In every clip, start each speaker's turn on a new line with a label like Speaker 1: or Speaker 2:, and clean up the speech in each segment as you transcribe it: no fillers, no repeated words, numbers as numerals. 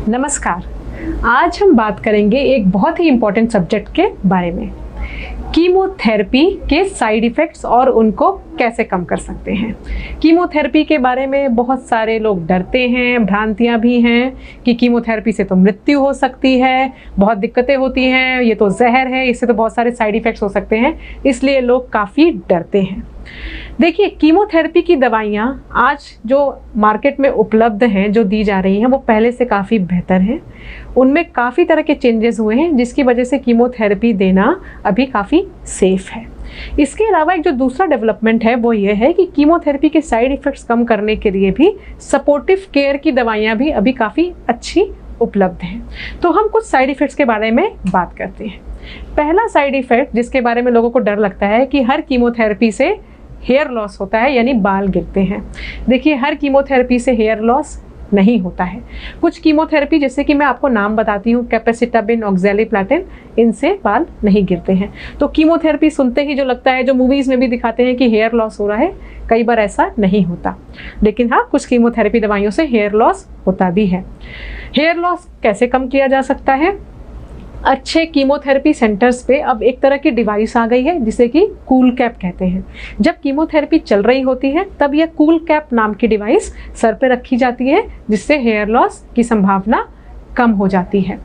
Speaker 1: नमस्कार। आज हम बात करेंगे एक बहुत ही इम्पोर्टेंट सब्जेक्ट के बारे में, कीमोथेरेपी के साइड इफ़ेक्ट्स और उनको कैसे कम कर सकते हैं। कीमोथेरेपी के बारे में बहुत सारे लोग डरते हैं, भ्रांतियां भी हैं कि कीमोथेरेपी से तो मृत्यु हो सकती है, बहुत दिक्कतें होती हैं, ये तो जहर है, इससे तो बहुत सारे साइड इफ़ेक्ट्स हो सकते हैं, इसलिए लोग काफ़ी डरते हैं। देखिए, कीमोथेरेपी की दवाइयाँ आज जो मार्केट में उपलब्ध हैं, जो दी जा रही हैं, वो पहले से काफ़ी बेहतर हैं। उनमें काफ़ी तरह के चेंजेस हुए हैं, जिसकी वजह से कीमोथेरेपी देना अभी काफ़ी सेफ है। इसके अलावा एक जो दूसरा डेवलपमेंट है वो ये है कि कीमोथेरेपी के साइड इफ़ेक्ट्स कम करने के लिए भी सपोर्टिव केयर की दवाइयाँ भी अभी काफ़ी अच्छी उपलब्ध हैं। तो हम कुछ साइड इफ़ेक्ट्स के बारे में बात करते हैं। पहला साइड इफ़ेक्ट जिसके बारे में लोगों को डर लगता है कि हर कीमोथेरेपी से हेयर लॉस होता है, यानी बाल गिरते हैं। देखिए, हर कीमोथेरेपी से हेयर लॉस नहीं होता है। कुछ कीमोथेरेपी, जैसे कि मैं आपको नाम बताती हूँ, कैपेसिटाबिन, ऑक्जेलिप्लाटिन, इनसे बाल नहीं गिरते हैं। तो कीमोथेरेपी सुनते ही जो लगता है, जो मूवीज़ में भी दिखाते हैं कि हेयर लॉस हो रहा है, कई बार ऐसा नहीं होता। लेकिन हाँ, कुछ कीमोथेरेपी दवाइयों से हेयर लॉस होता भी है। हेयर लॉस कैसे कम किया जा सकता है? अच्छे कीमोथेरेपी सेंटर्स पे अब एक तरह की डिवाइस आ गई है जिसे कि कूल कैप कहते हैं। जब कीमोथेरेपी चल रही होती है तब यह कूल कैप नाम की डिवाइस सर पे रखी जाती है, जिससे हेयर लॉस की संभावना कम हो जाती है।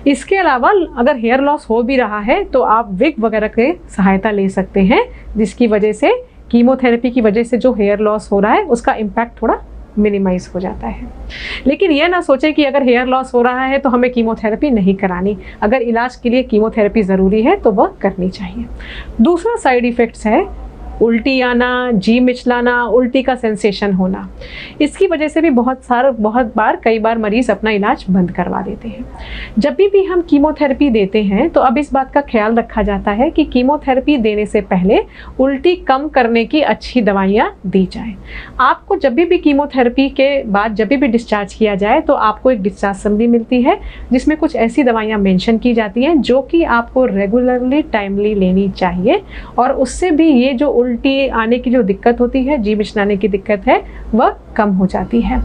Speaker 1: इसके अलावा अगर हेयर लॉस हो भी रहा है तो आप विग वगैरह की सहायता ले सकते हैं, जिसकी वजह से कीमोथेरेपी की वजह से जो हेयर लॉस हो रहा है उसका इम्पैक्ट थोड़ा मिनिमाइज हो जाता है। लेकिन यह ना सोचें कि अगर हेयर लॉस हो रहा है तो हमें कीमोथेरेपी नहीं करानी। अगर इलाज के लिए कीमोथेरेपी ज़रूरी है तो वह करनी चाहिए। दूसरा साइड इफ़ेक्ट्स है उल्टी आना, जी मिचलाना, उल्टी का सेंसेशन होना। इसकी वजह से भी कई बार मरीज़ अपना इलाज बंद करवा देते हैं। जब भी हम कीमोथेरेपी देते हैं तो अब इस बात का ख्याल रखा जाता है कि कीमोथेरेपी देने से पहले उल्टी कम करने की अच्छी दवाइयाँ दी जाएं। आपको जब भी कीमोथेरेपी के बाद जब भी डिस्चार्ज किया जाए तो आपको एक डिस्चार्ज समरी मिलती है, जिसमें कुछ ऐसी दवाइयाँ मेंशन की जाती हैं जो कि आपको रेगुलरली टाइमली लेनी चाहिए, और उससे भी ये जो उल्टी आने की जो दिक्कत होती है, जी मिचलाने की दिक्कत है, वह कम हो जाती है।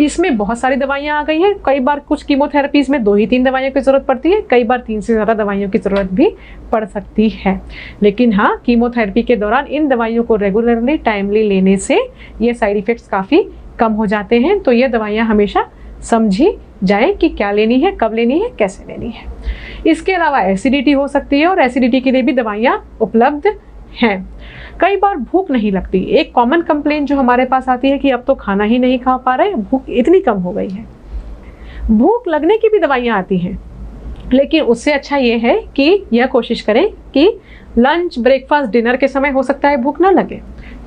Speaker 1: इसमें बहुत सारी दवाइयाँ आ गई हैं। कई बार कुछ कीमोथेरेपीज़ में 2 ही 3 दवाइयों की ज़रूरत पड़ती है, कई बार 3 से ज़्यादा दवाइयों की ज़रूरत भी पड़ सकती है। लेकिन हाँ, कीमोथेरेपी के दौरान इन दवाइयों को रेगुलरली टाइमली लेने से ये साइड इफ़ेक्ट्स काफ़ी कम हो जाते हैं। तो ये दवाइयाँ हमेशा समझी जाए कि क्या लेनी है, कब लेनी है, कैसे लेनी है। इसके अलावा एसिडिटी हो सकती है, और एसिडिटी के लिए भी दवाइयाँ उपलब्ध हैं। कई बार भूख नहीं लगती। एक कॉमन कंप्लेंट जो हमारे पास आती है कि अब तो खाना ही नहीं खा पा रहे, भूख इतनी कम हो गई है। भूख लगने की भी दवाइयाँ आती हैं, लेकिन उससे अच्छा ये है कि यह कोशिश करें कि लंच, ब्रेकफास्ट, डिनर के समय हो सकता है भूख ना लगे,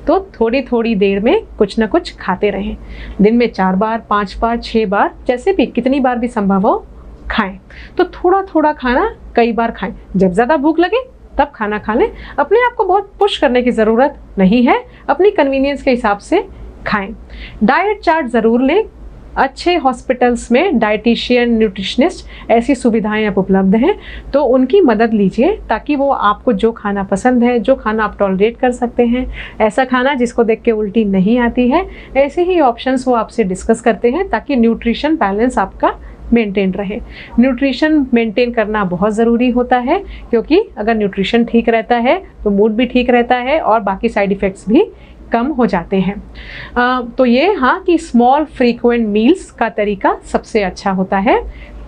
Speaker 1: तो थोड़ी थोड़ी देर में कुछ ना कुछ खाते रहें। दिन में 4 बार, 5 बार, 6 बार, जैसे भी कितनी बार भी संभव हो खाएं। तो थोड़ा थोड़ा खाना कई बार खाएं। जब ज़्यादा भूख लगे तब खाना खा लें। अपने आप को बहुत पुश करने की ज़रूरत नहीं है, अपनी कन्वीनियंस के हिसाब से खाएं। डाइट चार्ट ज़रूर लें। अच्छे हॉस्पिटल्स में डाइटिशियन, न्यूट्रिशनिस्ट, ऐसी सुविधाएं अब उपलब्ध हैं, तो उनकी मदद लीजिए ताकि वो आपको जो खाना पसंद है, जो खाना आप टॉलरेट कर सकते हैं, ऐसा खाना जिसको देख के उल्टी नहीं आती है, ऐसे ही ऑप्शंस वो आपसे डिस्कस करते हैं ताकि न्यूट्रिशन बैलेंस आपका मेंटेन रहे। न्यूट्रिशन मेंटेन करना बहुत ज़रूरी होता है, क्योंकि अगर न्यूट्रिशन ठीक रहता है तो मूड भी ठीक रहता है और बाकी साइड इफ़ेक्ट्स भी कम हो जाते हैं। तो ये हाँ कि स्मॉल फ्रीक्वेंट मील्स का तरीका सबसे अच्छा होता है।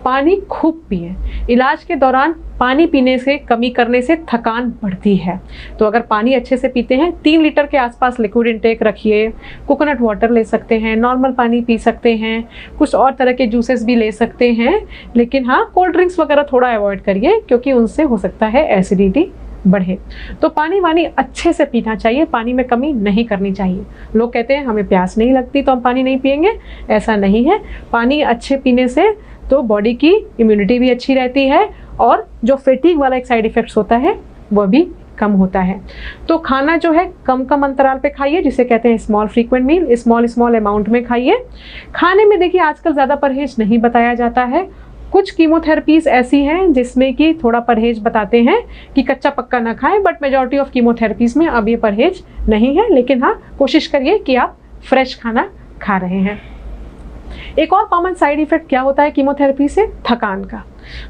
Speaker 1: पानी खूब पिएं। इलाज के दौरान पानी पीने से कमी करने से थकान बढ़ती है, तो अगर पानी अच्छे से पीते हैं, 3 लीटर के आसपास लिक्विड इंटेक रखिए। कोकोनट वाटर ले सकते हैं, नॉर्मल पानी पी सकते हैं, कुछ और तरह के जूसेस भी ले सकते हैं। लेकिन हाँ, कोल्ड ड्रिंक्स वगैरह थोड़ा अवॉइड करिए, क्योंकि उनसे हो सकता है एसिडिटी बढ़े। तो पानी वानी अच्छे से पीना चाहिए, पानी में कमी नहीं करनी चाहिए। लोग कहते हैं हमें प्यास नहीं लगती तो हम पानी नहीं पिएंगे, ऐसा नहीं है। पानी अच्छे पीने से तो बॉडी की इम्यूनिटी भी अच्छी रहती है, और जो फैटीग वाला एक साइड इफ़ेक्ट्स होता है वह भी कम होता है। तो खाना जो है कम कम अंतराल पे खाइए, जिसे कहते हैं स्मॉल फ्रीक्वेंट मील। स्मॉल अमाउंट में खाइए। खाने में देखिए आजकल ज़्यादा परहेज नहीं बताया जाता है। कुछ कीमोथेरेपीज़ ऐसी हैं जिसमें कि थोड़ा परहेज बताते हैं कि कच्चा पक्का ना खाएं, बट मेजॉरिटी ऑफ कीमोथेरेपीज़ में अब ये परहेज नहीं है। लेकिन हाँ, कोशिश करिए कि आप फ्रेश खाना खा रहे हैं। एक और कॉमन साइड इफेक्ट क्या होता है कीमोथेरेपी से? थकान का।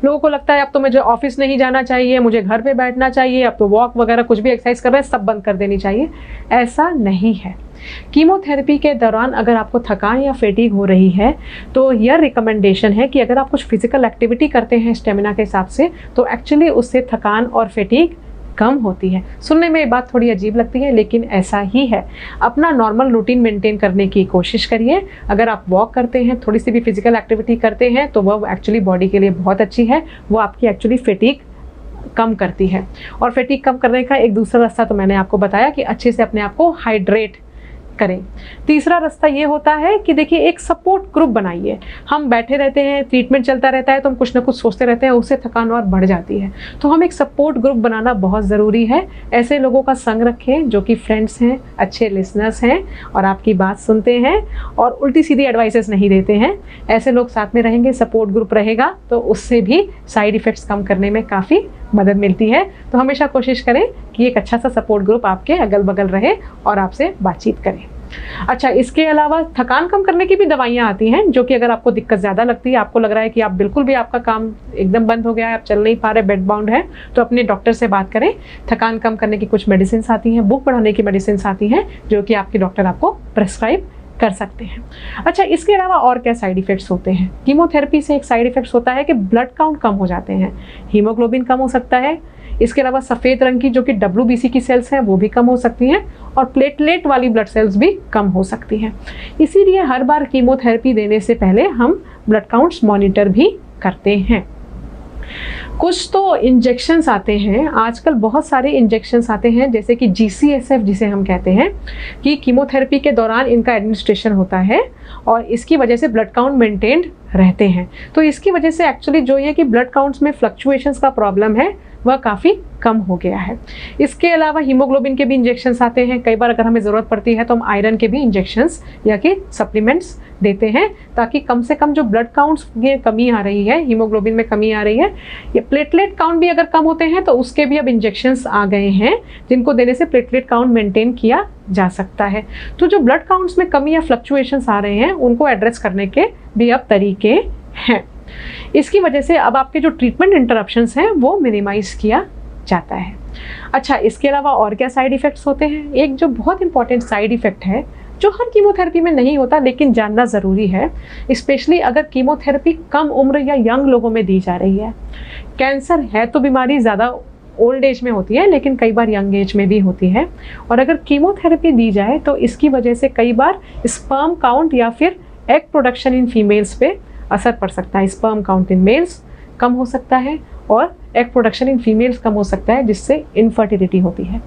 Speaker 1: लोगों को लगता है अब तो मुझे ऑफिस नहीं जाना चाहिए, मुझे घर पे बैठना चाहिए, अब तो वॉक वगैरह कुछ भी एक्सरसाइज कर रहे हैं सब बंद कर देनी चाहिए। ऐसा नहीं है। कीमोथेरेपी के दौरान अगर आपको थकान या फेटीग हो रही है तो यह रिकमेंडेशन है कि अगर आप कुछ फिजिकल एक्टिविटी करते हैं स्टेमिना के हिसाब से तो एक्चुअली उससे थकान और फेटीग कम होती है। सुनने में ये बात थोड़ी अजीब लगती है लेकिन ऐसा ही है। अपना नॉर्मल रूटीन मेंटेन करने की कोशिश करिए। अगर आप वॉक करते हैं, थोड़ी सी भी फिजिकल एक्टिविटी करते हैं तो वह एक्चुअली बॉडी के लिए बहुत अच्छी है। वो आपकी एक्चुअली फेटीग कम करती है। और फेटीग कम करने का एक दूसरा रास्ता तो मैंने आपको बताया कि अच्छे से अपने आप को हाइड्रेट करें। तीसरा रास्ता ये होता है कि देखिए एक सपोर्ट ग्रुप बनाइए। हम बैठे रहते हैं, ट्रीटमेंट चलता रहता है तो हम कुछ ना कुछ सोचते रहते हैं, उससे थकान और बढ़ जाती है। तो हम एक सपोर्ट ग्रुप बनाना बहुत ज़रूरी है। ऐसे लोगों का संग रखें जो कि फ्रेंड्स हैं, अच्छे लिसनर्स हैं और आपकी बात सुनते हैं और उल्टी सीधी एडवाइसेस नहीं देते हैं। ऐसे लोग साथ में रहेंगे, सपोर्ट ग्रुप रहेगा तो उससे भी साइड इफ़ेक्ट्स कम करने में काफ़ी मदद मिलती है। तो हमेशा कोशिश करें कि एक अच्छा सा सपोर्ट ग्रुप आपके अगल बगल रहे और आपसे बातचीत करें। अच्छा, इसके अलावा थकान कम करने की भी दवाइयाँ आती हैं जो कि अगर आपको दिक्कत ज़्यादा लगती है, आपको लग रहा है कि आप बिल्कुल भी आपका काम एकदम बंद हो गया है, आप चल नहीं पा रहे, बेड बाउंड है, तो अपने डॉक्टर से बात करें। थकान कम करने की कुछ मेडिसिन आती हैं, भूख बढ़ाने की मेडिसिन आती हैं जो कि आपके डॉक्टर आपको प्रेस्क्राइब कर सकते हैं। अच्छा, इसके अलावा और क्या साइड इफ़ेक्ट्स होते हैं? कीमोथेरेपी से एक साइड इफ़ेक्ट्स होता है कि ब्लड काउंट कम हो जाते हैं, हीमोग्लोबिन कम हो सकता है। इसके अलावा सफ़ेद रंग की जो कि WBC की सेल्स हैं वो भी कम हो सकती हैं और प्लेटलेट वाली ब्लड सेल्स भी कम हो सकती हैं। इसीलिए हर बार कीमोथेरेपी देने से पहले हम ब्लड काउंट्स मॉनिटर भी करते हैं। कुछ तो इंजेक्शंस आते हैं, आजकल बहुत सारे इंजेक्शंस आते हैं जैसे कि GCSF जिसे हम कहते हैं कि कीमोथेरेपी के दौरान इनका एडमिनिस्ट्रेशन होता है और इसकी वजह से ब्लड काउंट मेंटेन्ड रहते हैं। तो इसकी वजह से एक्चुअली जो ये कि ब्लड काउंट्स में फ्लक्चुएशंस का प्रॉब्लम है वह काफ़ी कम हो गया है। इसके अलावा हीमोग्लोबिन के भी इंजेक्शंस आते हैं। कई बार अगर हमें ज़रूरत पड़ती है तो हम आयरन के भी इंजेक्शंस या कि सप्लीमेंट्स देते हैं ताकि कम से कम जो ब्लड काउंट्स में कमी आ रही है, हीमोग्लोबिन में कमी आ रही है, ये प्लेटलेट काउंट भी अगर कम होते हैं तो उसके भी अब इंजेक्शंस आ गए हैं जिनको देने से प्लेटलेट काउंट मेंटेन किया जा सकता है। तो जो ब्लड काउंट्स में कमी या फ्लक्चुएशंस आ रहे हैं उनको एड्रेस करने के भी अब तरीके हैं। इसकी वजह से अब आपके जो ट्रीटमेंट इंटरप्शंस हैं वो मिनिमाइज किया जाता है। अच्छा, इसके अलावा और क्या साइड इफ़ेक्ट्स होते हैं? एक जो बहुत इंपॉर्टेंट साइड इफ़ेक्ट है जो हर कीमोथेरेपी में नहीं होता लेकिन जानना ज़रूरी है, स्पेशली अगर कीमोथेरेपी कम उम्र या यंग लोगों में दी जा रही है। कैंसर है तो बीमारी ज़्यादा ओल्ड एज में होती है लेकिन कई बार यंग एज में भी होती है और अगर कीमोथेरेपी दी जाए तो इसकी वजह से कई बार स्पर्म काउंट या फिर एग प्रोडक्शन इन फीमेल्स पे असर पड़ सकता है। स्पर्म काउंट इन मेल्स कम हो सकता है और एग प्रोडक्शन इन फीमेल्स कम हो सकता है जिससे इनफर्टिलिटी होती है।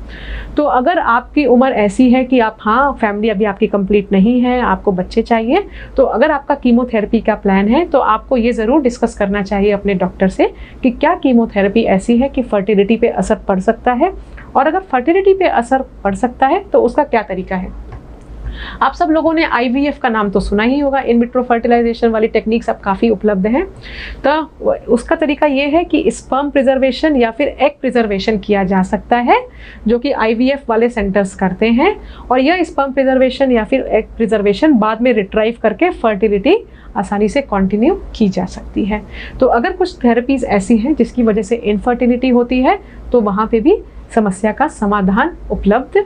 Speaker 1: तो अगर आपकी उम्र ऐसी है कि आप फैमिली अभी आपकी कंप्लीट नहीं है, आपको बच्चे चाहिए, तो अगर आपका कीमोथेरेपी का प्लान है तो आपको ये ज़रूर डिस्कस करना चाहिए अपने डॉक्टर से कि क्या कीमोथेरेपी ऐसी है कि फर्टिलिटी पे असर पड़ सकता है और अगर फर्टिलिटी पे असर पड़ सकता है तो उसका क्या तरीका है। आप सब लोगों ने IVF का नाम तो सुना ही होगा, इन विट्रो फर्टिलाइजेशन वाली टेक्निक्स अब काफ़ी उपलब्ध हैं। तो उसका तरीका ये है कि स्पर्म प्रिजर्वेशन या फिर एग प्रिजर्वेशन किया जा सकता है जो कि IVF वाले सेंटर्स करते हैं और यह स्पर्म प्रिजर्वेशन या फिर एग प्रिजर्वेशन बाद में रिट्राइव करके फर्टिलिटी आसानी से कंटिन्यू की जा सकती है। तो अगर कुछ थेरेपीज़ ऐसी हैं जिसकी वजह से इनफर्टिलिटी होती है तो वहाँ पे भी समस्या का समाधान उपलब्ध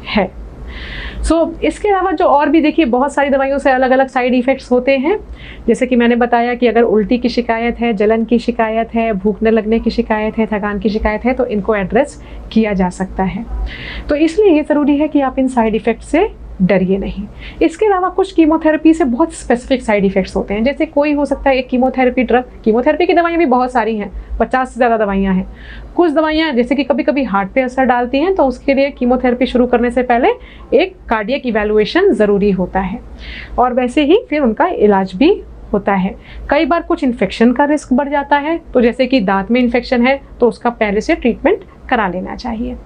Speaker 1: है। इसके अलावा जो और भी देखिए बहुत सारी दवाइयों से अलग अलग साइड इफ़ेक्ट्स होते हैं। जैसे कि मैंने बताया कि अगर उल्टी की शिकायत है, जलन की शिकायत है, भूख न लगने की शिकायत है, थकान की शिकायत है तो इनको एड्रेस किया जा सकता है। तो इसलिए ये ज़रूरी है कि आप इन साइड इफ़ेक्ट से डरिए नहीं। इसके अलावा कुछ कीमोथेरेपी से बहुत स्पेसिफिक साइड इफ़ेक्ट्स होते हैं। जैसे कोई हो सकता है एक कीमोथेरेपी ड्रग, कीमोथेरेपी की दवाइयाँ भी बहुत सारी हैं, 50 से ज़्यादा दवाइयाँ हैं। कुछ दवाइयाँ जैसे कि कभी कभी हार्ट पे असर डालती हैं तो उसके लिए कीमोथेरेपी शुरू करने से पहले एक कार्डियक इवैल्यूएशन ज़रूरी होता है और वैसे ही फिर उनका इलाज भी होता है। कई बार कुछ इन्फेक्शन का रिस्क बढ़ जाता है, तो जैसे कि दांत में इन्फेक्शन है तो उसका पहले से ट्रीटमेंट करा लेना चाहिए।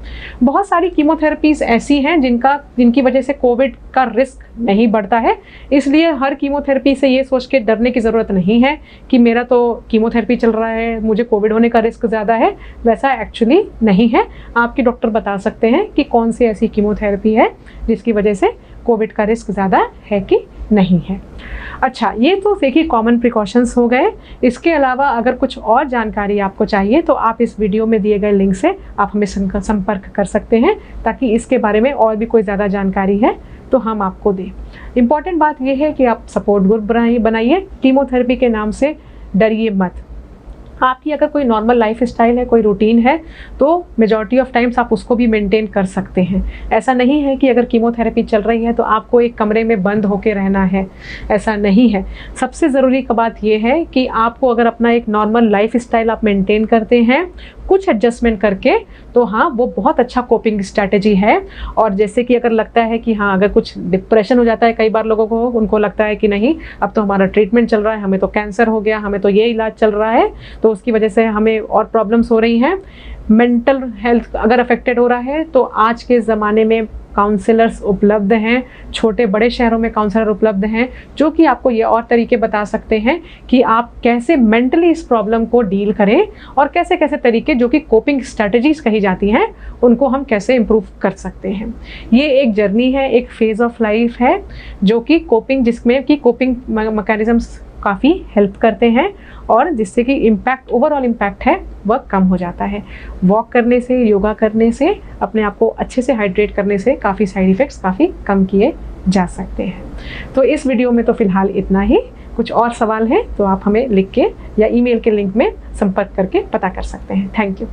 Speaker 1: बहुत सारी कीमोथेरेपीज़ ऐसी हैं जिनकी वजह से कोविड का रिस्क नहीं बढ़ता है, इसलिए हर कीमोथेरेपी से ये सोच के डरने की ज़रूरत नहीं है कि मेरा तो कीमोथेरेपी चल रहा है, मुझे कोविड होने का रिस्क ज़्यादा है। वैसा एक्चुअली नहीं है। आपके डॉक्टर बता सकते हैं कि कौन सी ऐसी कीमोथेरेपी है जिसकी वजह से कोविड का रिस्क ज़्यादा है कि नहीं है। अच्छा, ये तो देखिए कॉमन प्रिकॉशंस हो गए। इसके अलावा अगर कुछ और जानकारी आपको चाहिए तो आप इस वीडियो में दिए गए लिंक से आप हमें संपर्क कर सकते हैं, ताकि इसके बारे में और भी कोई ज़्यादा जानकारी है तो हम आपको दें। इम्पॉर्टेंट बात यह है कि आप सपोर्ट ग्रुप बनाइए। कीमोथेरेपी के नाम से डरिए मत। आपकी अगर कोई नॉर्मल लाइफ स्टाइल है, कोई रूटीन है, तो मेजॉरिटी ऑफ टाइम्स आप उसको भी मेंटेन कर सकते हैं। ऐसा नहीं है कि अगर कीमोथेरेपी चल रही है तो आपको एक कमरे में बंद होकर रहना है, ऐसा नहीं है। सबसे ज़रूरी का बात यह है कि आपको अगर अपना एक नॉर्मल लाइफ स्टाइल आप मेंटेन करते हैं कुछ एडजस्टमेंट करके, तो हाँ वो बहुत अच्छा कोपिंग स्ट्रैटेजी है। और जैसे कि अगर लगता है कि हाँ अगर कुछ डिप्रेशन हो जाता है कई बार लोगों को, उनको लगता है कि नहीं अब तो हमारा ट्रीटमेंट चल रहा है, हमें तो कैंसर हो गया, हमें तो ये इलाज चल रहा है, तो उसकी वजह से हमें और प्रॉब्लम्स हो रही हैं, मेंटल हेल्थ अगर अफेक्टेड हो रहा है, तो आज के ज़माने में काउंसलर्स उपलब्ध हैं। छोटे बड़े शहरों में काउंसलर उपलब्ध हैं जो कि आपको ये और तरीके बता सकते हैं कि आप कैसे मेंटली इस प्रॉब्लम को डील करें, और कैसे कैसे तरीके जो कि कोपिंग स्ट्रैटेजीज कही जाती हैं उनको हम कैसे इम्प्रूव कर सकते हैं। ये एक जर्नी है, एक फेज़ ऑफ लाइफ है जो कि कोपिंग, जिसमें कि कोपिंग मैकेनिज्म्स काफ़ी हेल्प करते हैं और जिससे कि इम्पैक्ट, ओवरऑल इम्पैक्ट है वह कम हो जाता है। वॉक करने से, योगा करने से, अपने आप को अच्छे से हाइड्रेट करने से काफ़ी साइड इफ़ेक्ट्स काफ़ी कम किए जा सकते हैं। तो इस वीडियो में तो फ़िलहाल इतना ही। कुछ और सवाल है तो आप हमें लिख के या ईमेल के लिंक में संपर्क करके पता कर सकते हैं। Thank you.